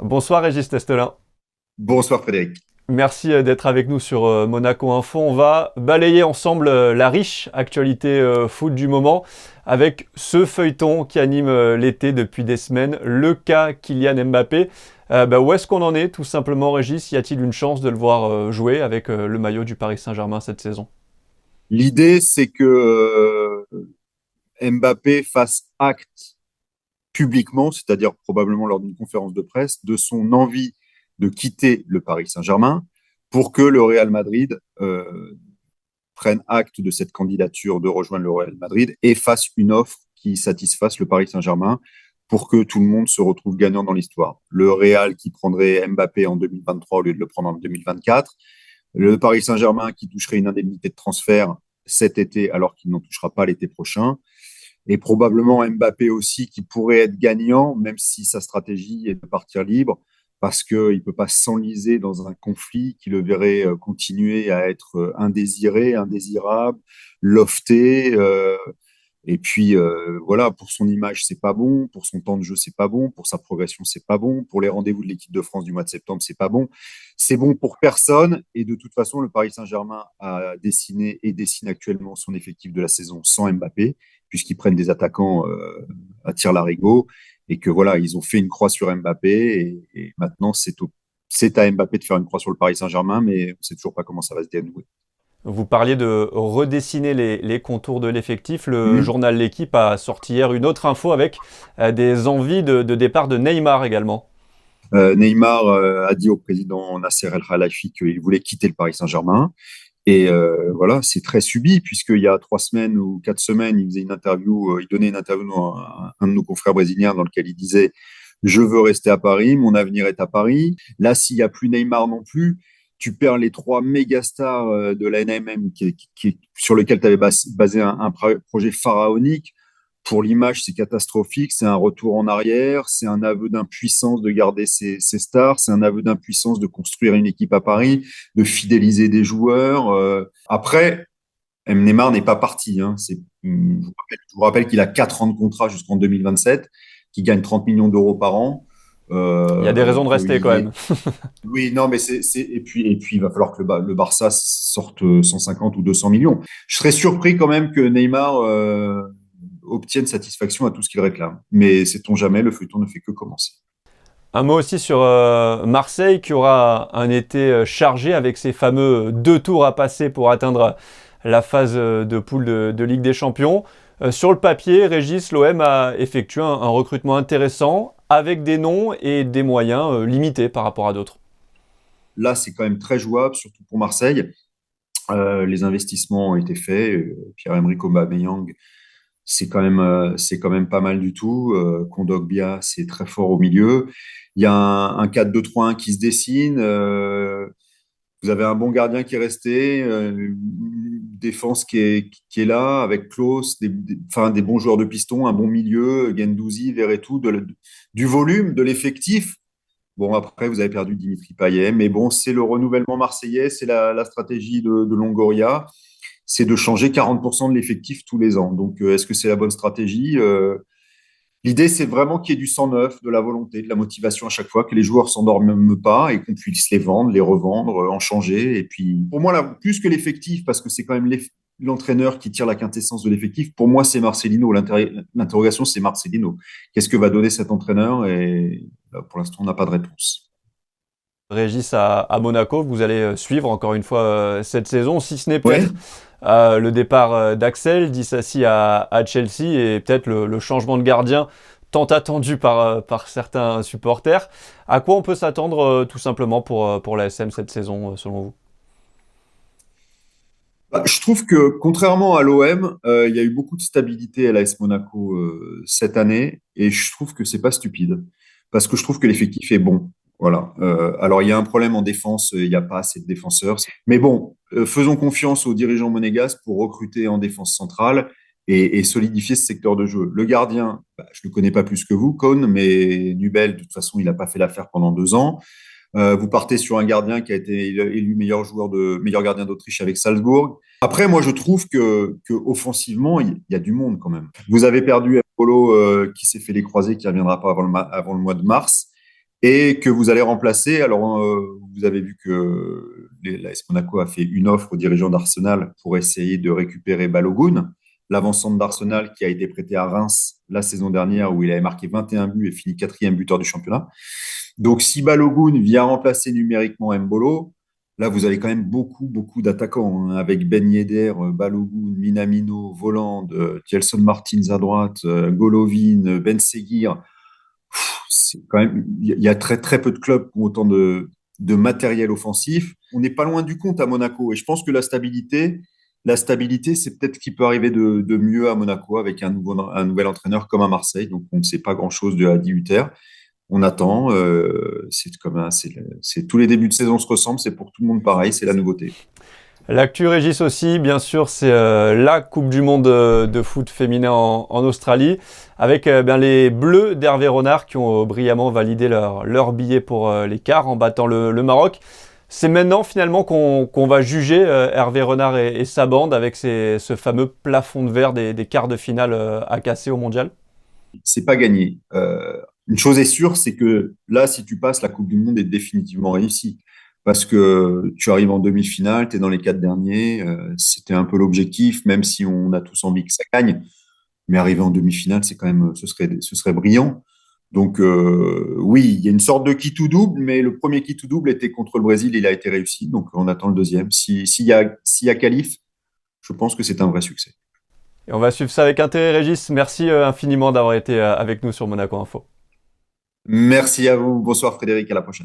Bonsoir Régis Testelin. Bonsoir Frédéric. Merci d'être avec nous sur Monaco Info. On va balayer ensemble la riche actualité foot du moment avec ce feuilleton qui anime l'été depuis des semaines, le cas Kylian Mbappé. Où est-ce qu'on en est tout simplement Régis? Y a-t-il une chance de le voir jouer avec le maillot du Paris Saint-Germain cette saison? L'idée, c'est que Mbappé fasse acte publiquement, c'est-à-dire probablement lors d'une conférence de presse, de son envie de quitter le Paris Saint-Germain pour que le Real Madrid prenne acte de cette candidature de rejoindre le Real Madrid et fasse une offre qui satisfasse le Paris Saint-Germain pour que tout le monde se retrouve gagnant dans l'histoire. Le Real qui prendrait Mbappé en 2023 au lieu de le prendre en 2024, le Paris Saint-Germain qui toucherait une indemnité de transfert cet été alors qu'il n'en touchera pas l'été prochain, et probablement Mbappé aussi qui pourrait être gagnant, même si sa stratégie est de partir libre, parce qu'il ne peut pas s'enliser dans un conflit qui le verrait continuer à être indésiré, indésirable, lofté. Et puis voilà, pour son image, c'est pas bon, pour son temps de jeu, c'est pas bon, pour sa progression, c'est pas bon, pour les rendez-vous de l'équipe de France du mois de septembre, c'est pas bon. C'est bon pour personne. Et de toute façon, le Paris Saint-Germain a dessiné et dessine actuellement son effectif de la saison sans Mbappé, puisqu'ils prennent des attaquants à tir larigot et que voilà, ils ont fait une croix sur Mbappé et maintenant c'est à Mbappé de faire une croix sur le Paris Saint-Germain, mais on ne sait toujours pas comment ça va se dénouer. Vous parliez de redessiner les contours de l'effectif. Le Mmh. journal L'Équipe a sorti hier une autre info avec des envies de départ de Neymar également. Neymar a dit au président Nasser El Khelaifi qu'il voulait quitter le Paris Saint-Germain. Et voilà, c'est très subi, puisqu'il y a 3 semaines ou 4 semaines, il faisait une interview, il donnait une interview à un de nos confrères brésiliens dans lequel il disait: je veux rester à Paris, mon avenir est à Paris. Là, s'il n'y a plus Neymar non plus, tu perds les trois méga stars de la NMM sur lesquels tu avais basé un projet pharaonique. Pour l'image, c'est catastrophique, c'est un retour en arrière, c'est un aveu d'impuissance de garder ses stars, c'est un aveu d'impuissance de construire une équipe à Paris, de fidéliser des joueurs. Après, Neymar n'est pas parti. Hein. Je vous rappelle qu'il a 4 ans de contrat jusqu'en 2027, qu'il gagne 30 millions d'euros par an. Il y a des raisons de rester quand qu'il même. est... Oui, non, mais et puis, il va falloir que le Barça sorte 150 ou 200 millions. Je serais surpris quand même que Neymar obtienne satisfaction à tout ce qu'il réclame. Mais sait-on jamais, le feuilleton ne fait que commencer. Un mot aussi sur Marseille qui aura un été chargé avec ses fameux 2 tours à passer pour atteindre la phase de poule de Ligue des Champions. Sur le papier, Régis, l'OM a effectué un recrutement intéressant avec des noms et des moyens limités par rapport à d'autres. Là, c'est quand même très jouable, surtout pour Marseille. Les investissements ont été faits. Pierre-Emerick Aubameyang, c'est quand même pas mal du tout. Kondogbia, c'est très fort au milieu. Il y a un 4-2-3-1 qui se dessine. Vous avez un bon gardien qui est resté, une défense qui est là, avec Klose, enfin, des bons joueurs de piston, un bon milieu, Guendouzi, Verretou, du volume, de l'effectif. Bon, après, vous avez perdu Dimitri Payet, mais bon, c'est le renouvellement marseillais, c'est la stratégie de Longoria, c'est de changer 40% de l'effectif tous les ans. Donc, est-ce que c'est la bonne stratégie? L'idée, c'est vraiment qu'il y ait du sang neuf, de la volonté, de la motivation à chaque fois, que les joueurs s'endorment pas et qu'on puisse les vendre, les revendre, en changer. Et puis, pour moi, là, plus que l'effectif, parce que c'est quand même l'entraîneur qui tire la quintessence de l'effectif, pour moi, c'est Marcelino. L'interrogation, c'est Marcelino. Qu'est-ce que va donner cet entraîneur? Et là, pour l'instant, on n'a pas de réponse. Régis à Monaco, vous allez suivre encore une fois cette saison, si ce n'est Ouais. peut-être le départ d'Axel Disasi à Chelsea et peut-être le changement de gardien tant attendu par certains supporters. À quoi on peut s'attendre tout simplement pour l'ASM cette saison selon vous? Bah, je trouve que contrairement à l'OM, il y a eu beaucoup de stabilité à l'AS Monaco cette année et je trouve que c'est pas stupide parce que je trouve que l'effectif est bon. Voilà. Alors il y a un problème en défense, il n'y a pas assez de défenseurs. Mais bon, faisons confiance aux dirigeants monégasques pour recruter en défense centrale et solidifier ce secteur de jeu. Le gardien, bah, je ne le connais pas plus que vous, Cohn, mais Nubel, de toute façon, il n'a pas fait l'affaire pendant 2 ans. Vous partez sur un gardien qui a été élu meilleur gardien d'Autriche avec Salzbourg. Après, moi, je trouve que offensivement, il y a du monde quand même. Vous avez perdu Polo qui s'est fait les croisés, qui ne reviendra pas avant le mois de mars. et que vous allez remplacer. Alors, vous avez vu que l'AS Monaco a fait une offre aux dirigeants d'Arsenal pour essayer de récupérer Balogun, l'avancante d'Arsenal qui a été prêté à Reims la saison dernière où il avait marqué 21 buts et fini quatrième buteur du championnat. Donc, si Balogun vient remplacer numériquement Mbolo, là, vous avez quand même beaucoup, beaucoup d'attaquants, hein, avec Ben Yedder, Balogun, Minamino, Voland, Gelson Martins à droite, Golovin, Ben Seguir. C'est quand même, il y a très, très peu de clubs qui ont autant de matériel offensif. On n'est pas loin du compte à Monaco. Et je pense que la stabilité, c'est peut-être ce qui peut arriver de mieux à Monaco avec un nouvel entraîneur comme à Marseille. Donc, on ne sait pas grand-chose de Adi Hutter. On attend. C'est tous les débuts de saison se ressemblent. C'est pour tout le monde pareil. C'est la nouveauté. L'actu Régis aussi, bien sûr, c'est la Coupe du Monde de foot féminin en Australie, avec bien les Bleus d'Hervé Renard qui ont brillamment validé leur billet pour les quarts en battant le Maroc. C'est maintenant finalement qu'on va juger Hervé Renard et sa bande avec ce fameux plafond de verre des quarts de finale à casser au mondial. C'est pas gagné. Une chose est sûre, c'est que là, si tu passes, la Coupe du Monde est définitivement réussie. Parce que tu arrives en demi-finale, tu es dans les quatre derniers. C'était un peu l'objectif, même si on a tous envie que ça gagne. Mais arriver en demi-finale, c'est quand même, ce serait brillant. Donc, oui, il y a une sorte de qui tout double, mais le premier qui tout double était contre le Brésil, il a été réussi. Donc, on attend le deuxième. S'il y a qualif, je pense que c'est un vrai succès. Et on va suivre ça avec intérêt, Régis. Merci infiniment d'avoir été avec nous sur Monaco Info. Merci à vous. Bonsoir Frédéric, à la prochaine.